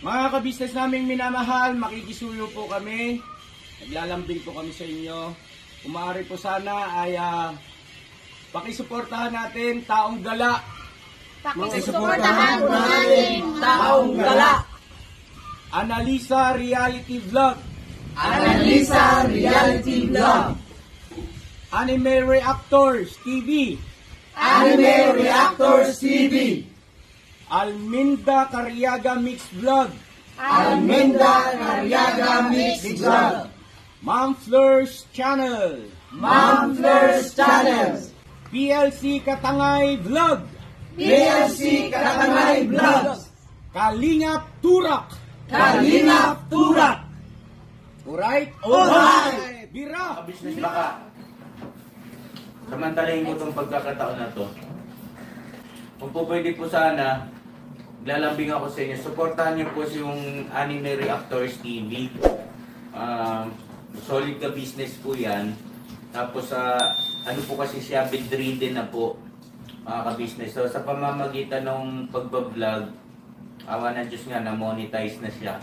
Mga kabisnes naming minamahal, makikisuyo po kami. Naglalambing po kami sa inyo. Kung maaari po sana ay pakisuportahan natin Taong Gala. Pakisuportahan po natin Taong Gala. Analisa Reality Vlog. Analisa Reality Vlog. Anime Reactors TV. Anime Reactors TV. Alminda Cariaga Mix Vlog. Alminda Cariaga Mix Vlog. Ma'am Fleurs Channel. Ma'am Fleurs Channel. PLC Katangay Vlog. PLC Katangay Vlog. Kalingap Turak. Kalingap Turak. Alright? Alright. Bira! Business baka samantalahin mo itong pagkakataon na to. Kung po pwede po sana, lalambing ako sa inyo. Supportahan niyo po yung Anime Reactors TV. Solid ka business po yan. Tapos ano po kasi siya, bedridden na po mga ka-business. So sa pamamagitan ng pagbablog, awa ng Diyos nga, na-monetize na siya.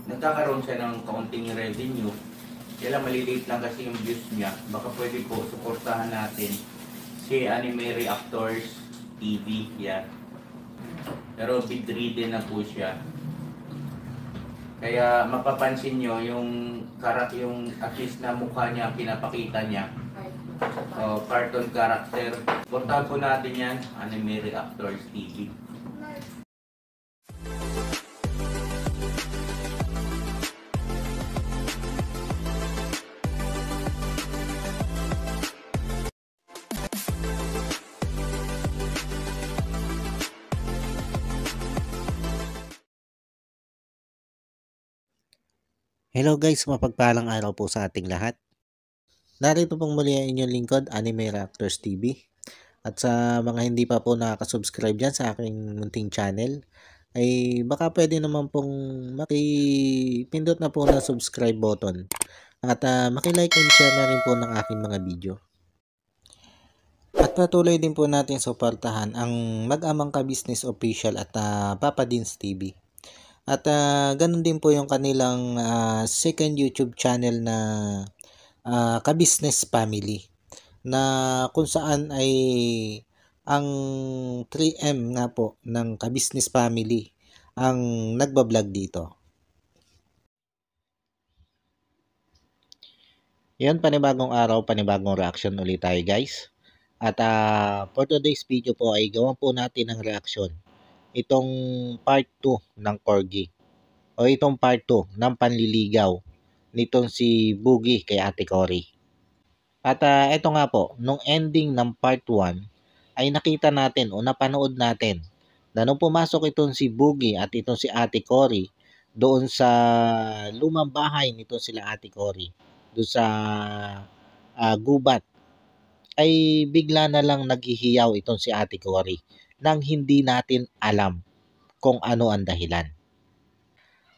Nagkakaroon siya ng kaunting revenue. Kaya maliliit lang kasi yung views niya. Baka pwede po suportahan natin si Anime Reactors TV. Yan. Pero bedridden na po siya. Kaya mapapansin nyo yung at least na mukha niya, pinapakita niya. So, cartoon character. Suportahan po natin yan, Anime Reactors TV. Hello guys, mapagpalang araw po sa ating lahat. Narito pong muli ang inyong lingkod, Anime Reactors TV. At sa mga hindi pa po nakaka-subscribe dyan sa aking munting channel, ay baka pwede naman pong makipindot na po na subscribe button. At makilike and share na rin po ng aking mga video. At patuloy din po natin suportahan ang Mag-amang Ka-Business Official at Papa Dins TV. At ganun din po yung kanilang second YouTube channel na Ka-Business Family, na kung saan ay ang 3M nga po ng Ka-Business Family ang nagbablog dito. Yun, panibagong araw, panibagong reaction ulit tayo guys. At for today's video po ay gawan po natin ng reaction itong part 2 ng Corgi o itong part 2 ng panliligaw nitong si Boogie kay Ate Cory. At ito nga po, nung ending ng part 1 ay nakita natin o napanood natin na nung pumasok itong si Boogie at itong si Ate Cory doon sa lumang bahay nitong sila Ate Cory, doon sa gubat, ay bigla na lang naghihiyaw itong si Ate Cory nang hindi natin alam kung ano ang dahilan.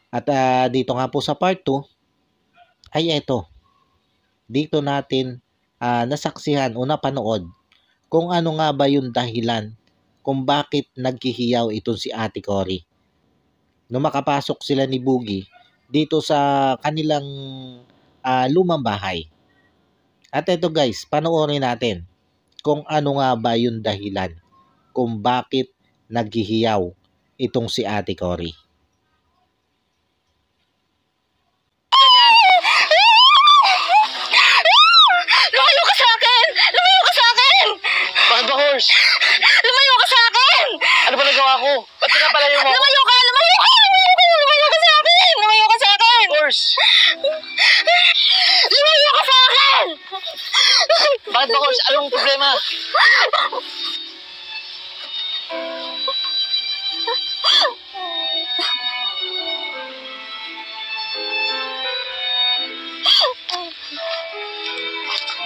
At dito nga po sa part 2 ay ito. Dito natin nasaksihan o napanood kung ano nga ba yung dahilan kung bakit naghihiyaw itong si Ate Cory. Nung makapasok sila ni Boogie dito sa kanilang lumang bahay. At ito guys, panoorin natin kung ano nga ba yung dahilan kung bakit naghihiyaw itong si Ate Cory. Lumayo ka sa akin! Lumayo ka sa akin! Bakit ba, Horse? Lumayo ka sa akin! Ano ba nagawa ko? Ba't pinapalayo mo? Lumayo ka! Lumayo ka! Lumayo ka sa akin! Lumayo ka sa akin! Horse! Lumayo ka sa akin! Bakit ba, Horse? Anong problema?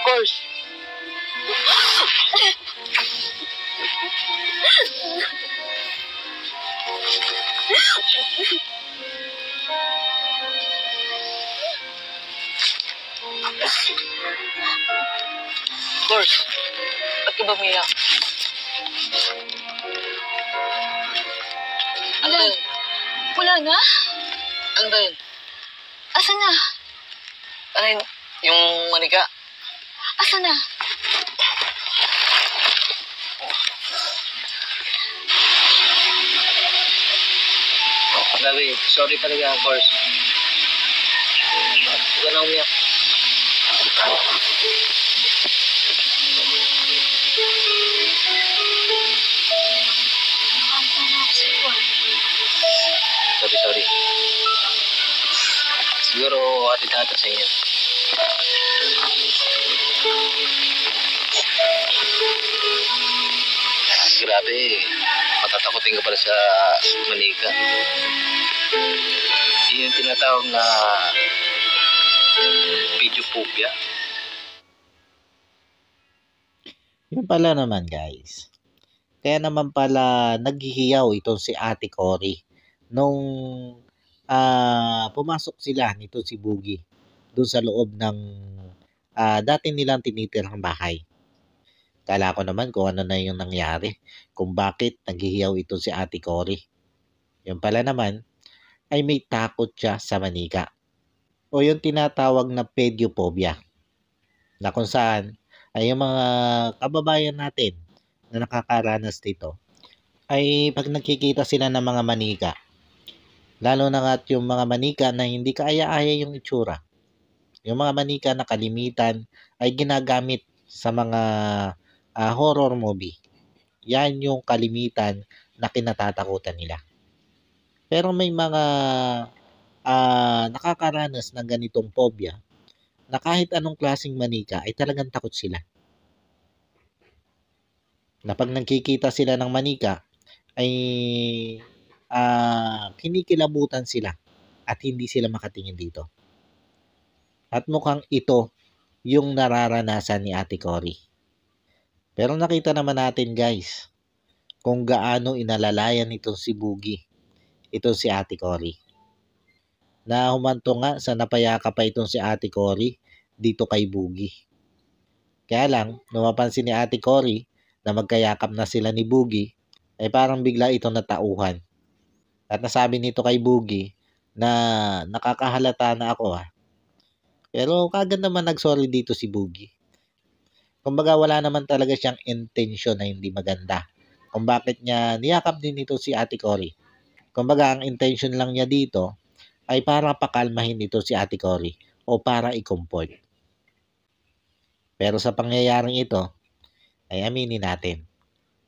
Horse! Horse! Ba't ka ba umiyak? Ano ba yun? Wala na? Ano ba yun? Asa na? Ano yun? Yung manika? Asa na? Grabe, sorry talaga, of course. Huwag ka na umiyak. Nakakanta na ako sa'yo ah. Sorry. Siguro, atid natin sa inyo. Grabe, matatakotin ka pala sa manika. Yun yung tinatawag na videophobia. Yun pala naman guys. Kaya naman pala naghihiyaw itong si Ate Cory nung pumasok sila nito si Boogie doon sa loob ng dati nilang tinitirang bahay. Kala ko naman kung ano na yung nangyari, kung bakit naghihiyaw ito si Ate Cory. Yung pala naman ay may takot siya sa manika o yung tinatawag na pediophobia, na kung saan ay yung mga kababayan natin na nakakaranas dito ay pag nakikita sila ng mga manika, lalo na nga yung mga manika na hindi kaaya-aya yung itsura, yung mga manika na kalimitan ay ginagamit sa mga horror movie. Yan yung kalimitan na kinatatakutan nila. Pero may mga nakakaranas ng ganitong phobia na kahit anong klaseng manika ay talagang takot sila. Na pag nakikita sila ng manika ay kinikilabutan sila at hindi sila makatingin dito. At mukhang ito yung nararanasan ni Ate Cory. Pero nakita naman natin guys kung gaano inalalayan itong si Boogie, itong si Ate Cory. Na humanto nga sa napayaka pa itong si Ate Cory dito kay Boogie. Kaya lang, nung mapansin ni Ate Cory na magkayakap na sila ni Boogie, ay parang bigla itong natauhan. At nasabi nito kay Boogie na nakakahalata na ako Pero kagad naman nagsorry dito si Boogie. Kumbaga wala naman talaga siyang intention na hindi maganda kung bakit niya niyakap din ito si Ate Cory. Kumbaga ang intention lang niya dito ay para pakalmahin ito si Ate Cory o para i-comfort. Pero sa pangyayaring ito ay aminin natin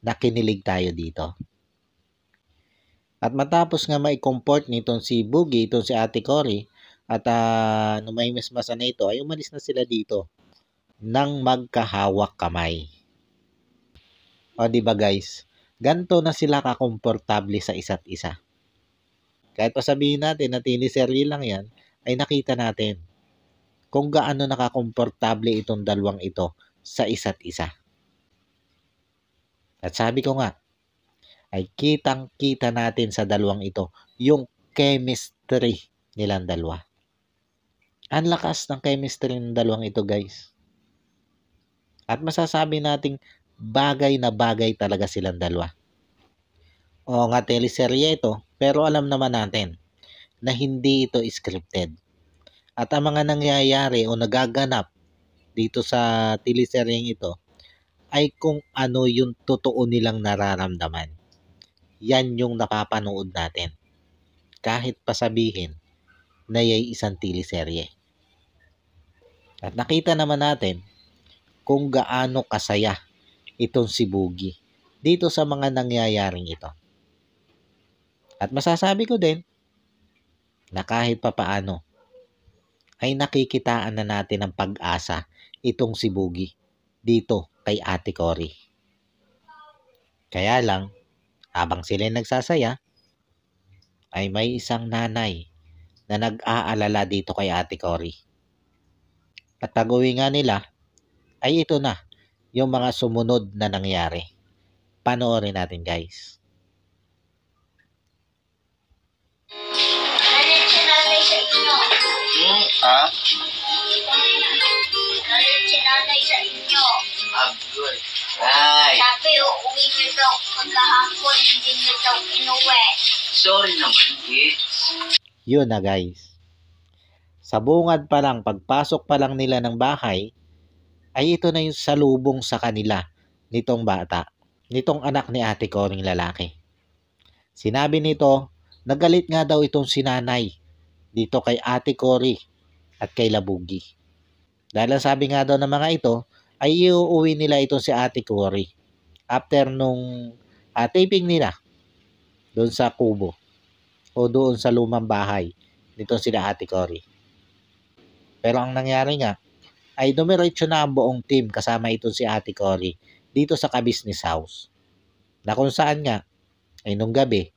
na kinilig tayo dito. At matapos nga mai-comfort nitong si Boogie, itong si Ate Cory, at nung may mismasa na ito ay umalis na sila dito nang magkahawak kamay. O diba guys, ganito na sila kakomportable sa isa't isa. Kahit pa sabihin natin na tiniserye lang yan, ay nakita natin kung gaano nakakomportable itong dalawang ito sa isa't isa. At sabi ko nga, ay kitang-kita natin sa dalawang ito yung chemistry nilang dalawa. Ang lakas ng chemistry ng dalawang ito guys. At masasabi nating bagay na bagay talaga silang dalawa. O nga teleserye ito, pero alam naman natin na hindi ito scripted. At ang mga nangyayari o nagaganap dito sa teleseryeng ito ay kung ano yung totoo nilang nararamdaman. Yan yung napapanood natin. Kahit pa sabihin na yay isang teleserye. At nakita naman natin kung gaano kasaya itong si Boogie dito sa mga nangyayaring ito. At masasabi ko din na kahit papaano ay nakikitaan na natin ng pag-asa itong si Boogie dito kay Ate Cory. Kaya lang, habang sila nagsasaya, ay may isang nanay na nag-aalala dito kay Ate Cory. At pag-uwi nga nila, ay ito na yung mga sumunod na nangyari. Panoorin natin guys. Nalit si nanay sa inyo. Nalit si nanay sa inyo. Good. Ay. Sabi, uuwi niyo daw pagkahapon, hindi niyo daw inuwi. Sorry naman, kids. Yun na guys. Sa bungad pa lang, pagpasok pa lang nila ng bahay, ay ito na yung salubong sa kanila nitong bata, nitong anak ni ate Coring lalaki. Sinabi nito, nagalit nga daw itong sinanay dito kay ate Cory at kay Labugi. Dahil ang sabi nga daw ng mga ito, ay iuuwi nila itong si ate Cory after nung taping nila doon sa kubo o doon sa lumang bahay nitong sila ate Cory. Pero ang nangyari nga, ay dumiretso na ang buong team kasama itong si ate Cory dito sa ka-business house. Na kung saan nga, ay nung gabi,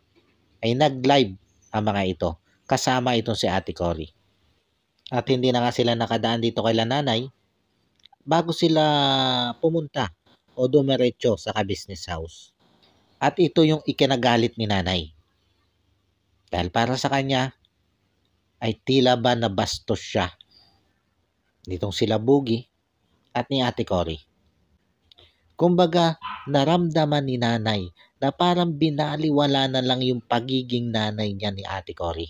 ay nag-live ang mga ito kasama itong si ate Cory. At hindi na nga sila nakadaan dito kay nanay bago sila pumunta o dumiretso sa ka-business house. At ito yung ikinagalit ni nanay. Dahil para sa kanya, ay tila ba nabastos siya nitong sila Bugi at ni ate Cory. Kumbaga, naramdaman ni nanay na parang binaliwala na lang yung pagiging nanay niya ni ate Cory.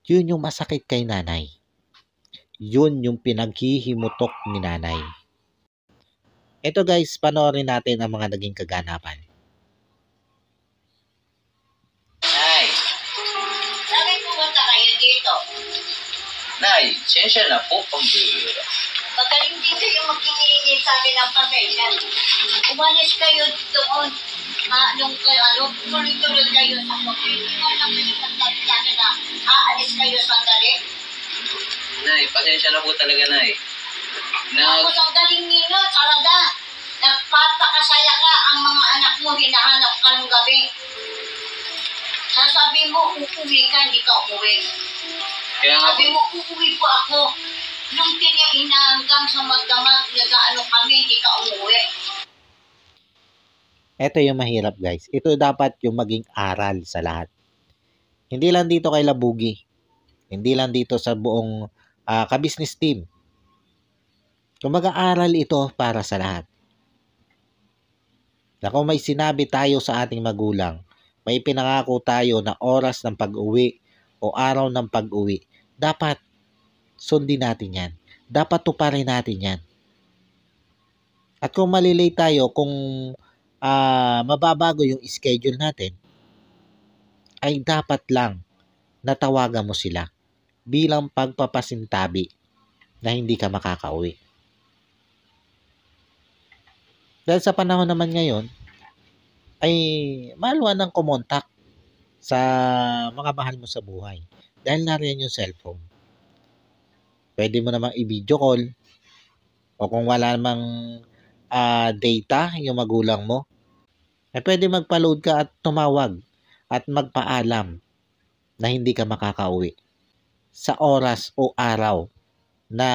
Yun yung masakit kay nanay. Yun yung pinaghihimutok ni nanay. Ito guys, panoorin natin ang mga naging kaganapan. Nay, Bakit pumunta kayo dito? Nay, sensya na po pambira. Magaling din kayo maghingi sa akin ng pasensya. Umalis kayo doon. Tuloy-tuloy kayo sa pagkakas. Hindi mo lang pinagsasabi sa akin na aalis kayo sandali. Nay, pasensya na po talaga, Nay. Tapos ang galing nino, talaga. Nagpapakasaya ka ang mga anak mo, hinahanap ka ng gabi. Sasabi mo, uuwi ka, hindi ka uuwi. Kaya nga po, Sabi mo, uuwi po ako. Nung hanggang sa magdamag, nag-ano kami, hindi ka umuwi. Ito yung mahirap guys. Ito dapat yung maging aral sa lahat. Hindi lang dito kay Labugi. Hindi lang dito sa buong ka-business team. Kumbaga aral ito para sa lahat. Na kung may sinabi tayo sa ating magulang, may pinangako tayo na oras ng pag-uwi o araw ng pag-uwi, dapat sundin natin yan. Dapat tuparin natin yan. At kung malilate tayo, kung mababago yung schedule natin, ay dapat lang natawagan mo sila bilang pagpapasintabi na hindi ka makakauwi. Dahil sa panahon naman ngayon, ay maluwan ng kumontak sa mga mahal mo sa buhay. Dahil nariyan yung cellphone. Pwede mo namang i-video call o kung wala namang data yung magulang mo, ay pwede magpa-load ka at tumawag at magpaalam na hindi ka makakauwi sa oras o araw na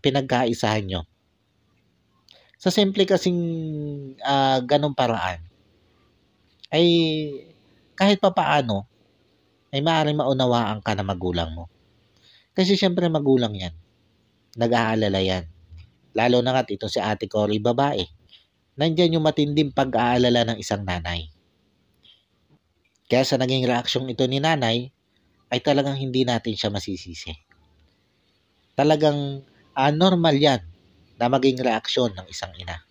pinagkaisahan nyo. Sa simple kasing ganong paraan, ay kahit papaano, ay maaaring maunawaan ka na magulang mo. Kasi syempre magulang yan. Nag-aalala yan. Lalo na nga ito si ate Cory babae. Nandyan yung matinding pag-aalala ng isang nanay. Kaya sa naging reaksyong ito ni nanay, ay talagang hindi natin siya masisisi. Talagang normal yan na maging reaksyon ng isang ina.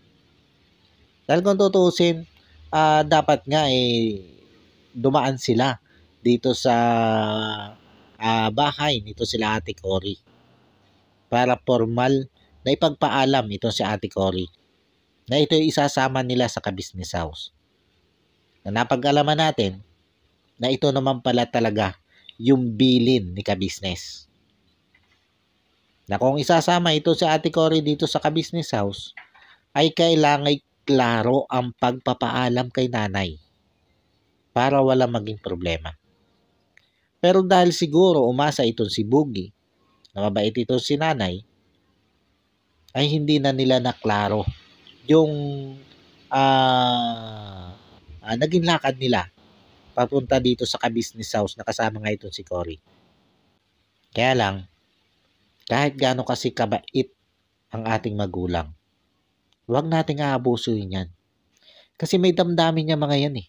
Dahil kung tutuusin, dapat nga dumaan sila dito sa bahay nito sila ate Cory para formal na ipagpaalam ito si ate Cory na ito yung isasama nila sa ka-business house. Na napag-alaman natin na ito naman pala talaga yung bilin ni ka-business. Na kung isasama ito si ate Cory dito sa ka-business house, ay kailangan klaro ang pagpapaalam kay nanay para wala maging problema. Pero dahil siguro umasa itong si Bugi, na mabait itong si nanay, ay hindi na nila naklaro yung naging lakad nila papunta dito sa ka-business house na kasama nga itong si Cory. Kaya lang, kahit gaano kasi kabait ang ating magulang, huwag nating aabusuhin yan. Kasi may damdamin niya mga yan eh.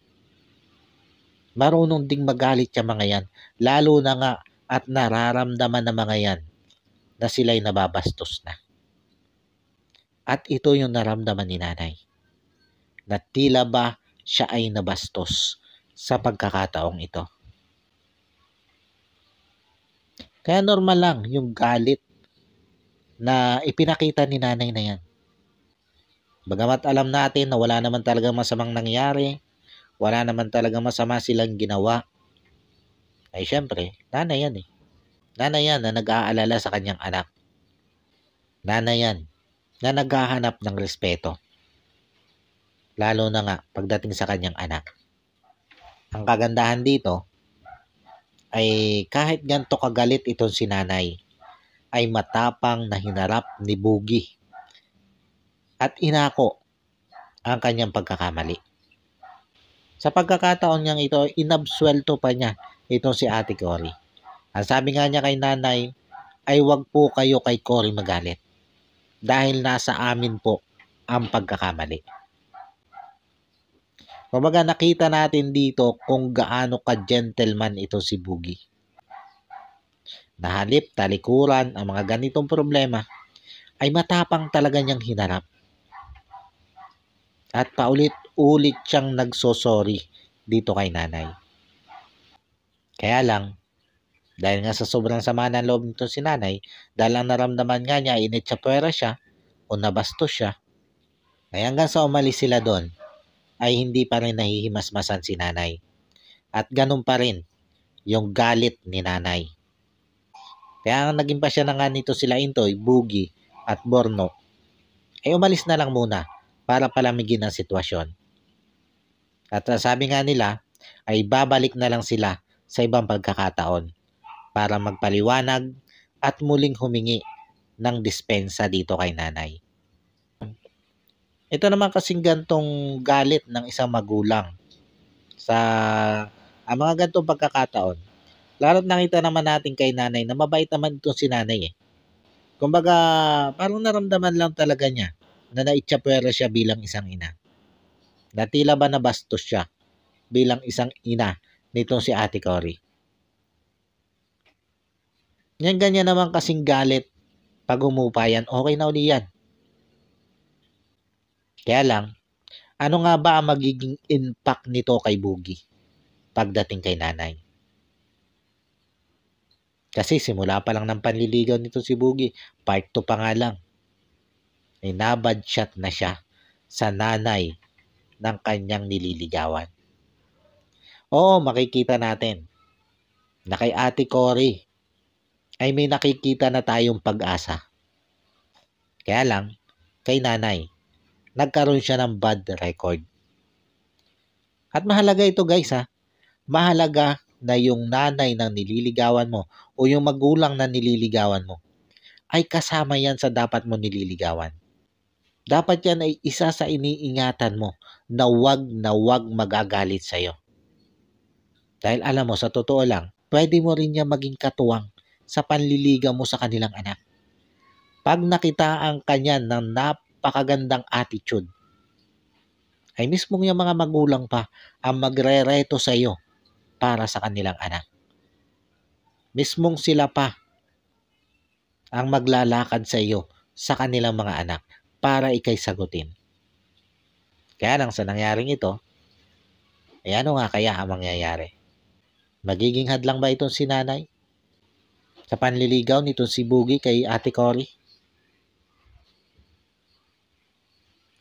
Marunong ding magalit yung mga yan. Lalo na nga at nararamdaman ng mga yan na sila'y nababastos na. At ito yung naramdaman ni nanay. Na tila ba siya ay nabastos sa pagkakataong ito. Kaya normal lang yung galit na ipinakita ni nanay na yan. Bagamat alam natin na wala naman talaga masamang nangyari, wala naman talaga masama silang ginawa, ay syempre, nanay yan eh. Nanay yan na nag-aalala sa kanyang anak. Nanay yan na naghahanap ng respeto. Lalo na nga pagdating sa kanyang anak. Ang kagandahan dito ay kahit ganito kagalit itong si nanay, ay matapang na hinarap ni Boogie at inako ang kanyang pagkakamali. Sa pagkakataon niyang ito, inabsuelto pa niya itong si Ate Cory. Ang sabi nga niya kay nanay ay wag po kayo kay Cory magalit dahil nasa amin po ang pagkakamali. Kumbaga nakita natin dito kung gaano ka-gentleman ito si Boogie. Nahalip talikuran ang mga ganitong problema ay matapang talaga niyang hinarap. At paulit-ulit siyang nagsosorry dito kay nanay. Kaya lang, dahil nga sa sobrang sama ng loob nito si nanay, dahil ang naramdaman nga niya, initsapwera siya o nabastos siya, ay hanggang sa umalis sila doon, ay hindi pa rin nahihimasmasan si nanay. At ganun pa rin yung galit ni nanay. Kaya ang naging pasya na nga nito sila Intoy, Boogie at Borno, ay umalis na lang muna para palamigin ang sitwasyon. At sabi nga nila, ay babalik na lang sila sa ibang pagkakataon para magpaliwanag at muling humingi ng dispensa dito kay nanay. Ito naman kasing gantong galit ng isang magulang sa mga gantong pagkakataon. Lalo't nakita naman natin kay nanay na mabait naman ito si nanay eh. Kumbaga, parang naramdaman lang talaga niya na naitsapwera siya bilang isang ina. Na tila ba nabastos siya bilang isang ina nitong si Ate Cory. Yan ganyan naman kasing galit pag humupa yan, okay na uli yan. Kaya lang, ano nga ba ang magiging impact nito kay Boogie pagdating kay nanay? Kasi simula pa lang ng panliligaw nito si Boogie, part 2 pa nga lang, ay nabad shot na siya sa nanay ng kanyang nililigawan. Oo, makikita natin na kay Ate Cory ay may nakikita na tayong pag-asa. Kaya lang, kay nanay, nagkaroon siya ng bad record. At mahalaga ito guys ha, mahalaga na yung nanay ng nililigawan mo o yung magulang na nililigawan mo ay kasama yan sa dapat mo nililigawan. Dapat yan ay isa sa iniingatan mo na wag magagalit sa'yo. Dahil alam mo, sa totoo lang, pwede mo rin niya maging katuwang sa panliligaw mo sa kanilang anak. Pag nakitaan ka niyan ng napakagandang attitude, ay mismong yung mga magulang pa ang magre-reto sa'yo para sa kanilang anak. Mismong sila pa ang maglalakad sa iyo sa kanilang mga anak para ikay sagutin. Kaya lang sa nangyaring ito, ay ano nga kaya ang mangyayari? Magiging hadlang ba itong si nanay sa panliligaw nitong si Boogie kay Ate Cory?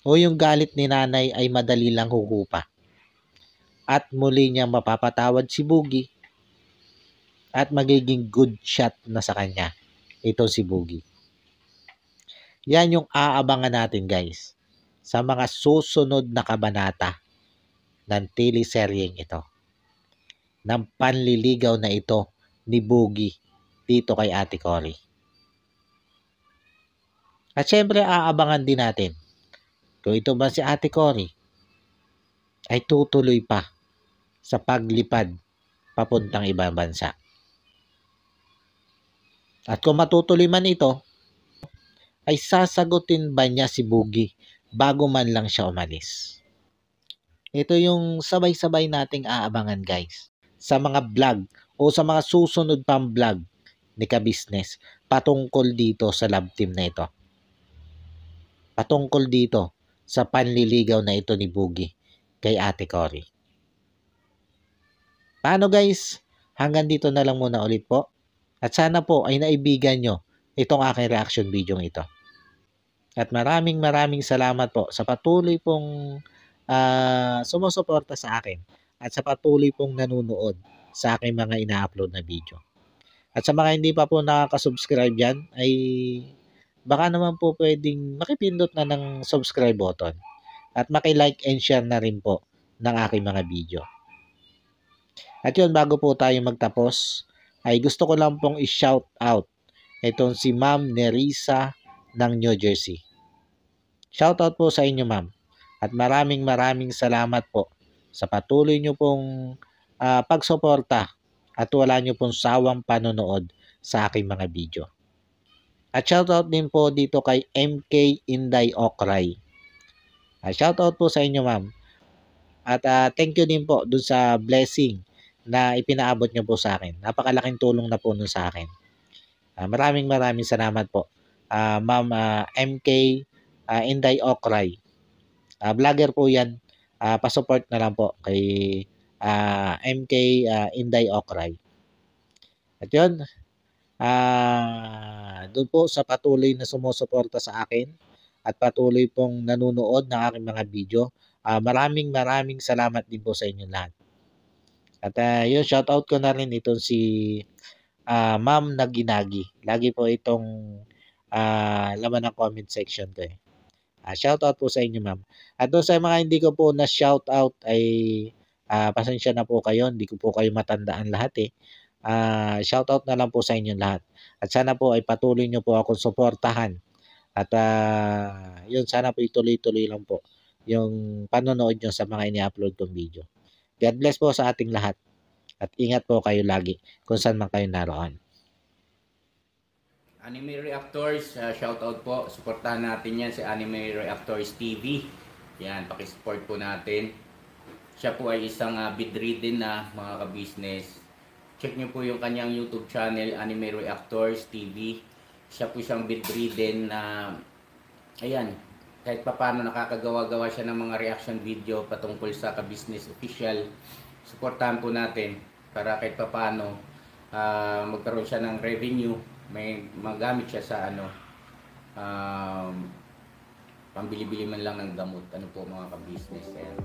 O yung galit ni nanay ay madali lang huhupa at muli niyang mapapatawad si Boogie at magiging good shot na sa kanya ito si Boogie. Yan yung aabangan natin guys sa mga susunod na kabanata ng teleseryeng ito, ng panliligaw na ito ni Boogie dito kay Ate Cory. At syempre aabangan din natin kung ito ba si Ate Cory ay tutuloy pa sa paglipad papuntang ibang bansa. At kung matutuloy man ito, ay sasagutin ba niya si Boogie bago man lang siya umalis? Ito yung sabay-sabay nating aabangan guys sa mga vlog o sa mga susunod pang vlog ni Ka-Business patungkol dito sa love team na ito. Patungkol dito sa panliligaw na ito ni Boogie kay Ate Cory. Paano guys? Hanggang dito na lang muna ulit po. At sana po ay naibigan nyo itong aking reaction video ito. At maraming salamat po sa patuloy pong sumusuporta sa akin at sa patuloy pong nanonood sa aking mga ina-upload na video. At sa mga hindi pa po nakaka-subscribe dyan, ay baka naman po pwedeng makipindot na ng subscribe button at maki-like and share na rin po ng aking mga video. At yun, bago po tayo magtapos, ay gusto ko lang pong i-shout out itong si Ma'am Nerissa ng New Jersey. Shout out po sa inyo ma'am. At maraming salamat po sa patuloy nyo pong pagsuporta at wala nyo pong sawang panonood sa aking mga video. At shoutout din po dito kay MK Inday Okray. Shoutout po sa inyo ma'am. At thank you din po dun sa blessing na ipinaabot nyo po sa akin. Napakalaking tulong na po nun sa akin. Maraming salamat po. Ma'am MK Inday Okray. Vlogger po yan. Pasupport na lang po kay MK Inday Okray. At yun, doon po sa patuloy na sumusuporta sa akin at patuloy pong nanonood ng aking mga video, maraming salamat din po sa inyo lahat. At yun, shoutout ko na rin itong si Ma'am Naginagi. Lagi po itong laman ng comment section ko eh. Shoutout po sa inyo ma'am. At doon sa mga hindi ko po na shoutout ay pasensya na po kayo. Hindi ko po kayo matandaan lahat eh. Shoutout na lang po sa inyo lahat. At sana po ay patuloy nyo po akong suportahan. At yun, sana po ituloy-tuloy lang po yung panonood nyo sa mga ini-upload kong video. God bless po sa ating lahat. At ingat po kayo lagi kung saan man kayo naroon. Anime Reactors, shoutout po. Suportahan natin yan si Anime Reactors TV. Yan, pakisupport po natin. Siya po ay isang bidridden na mga ka-business. Check nyo po yung kanyang YouTube channel, Anime Reactors TV. Siya po siyang bidridden na, ayan, kahit papano nakakagawa-gawa siya ng mga reaction video patungkol sa ka-business official. Suportahan po natin para kahit papano magkaroon siya ng revenue. May magamit siya sa pambili-bili man lang ng gamot. Ano po mga ka-business. Ayan.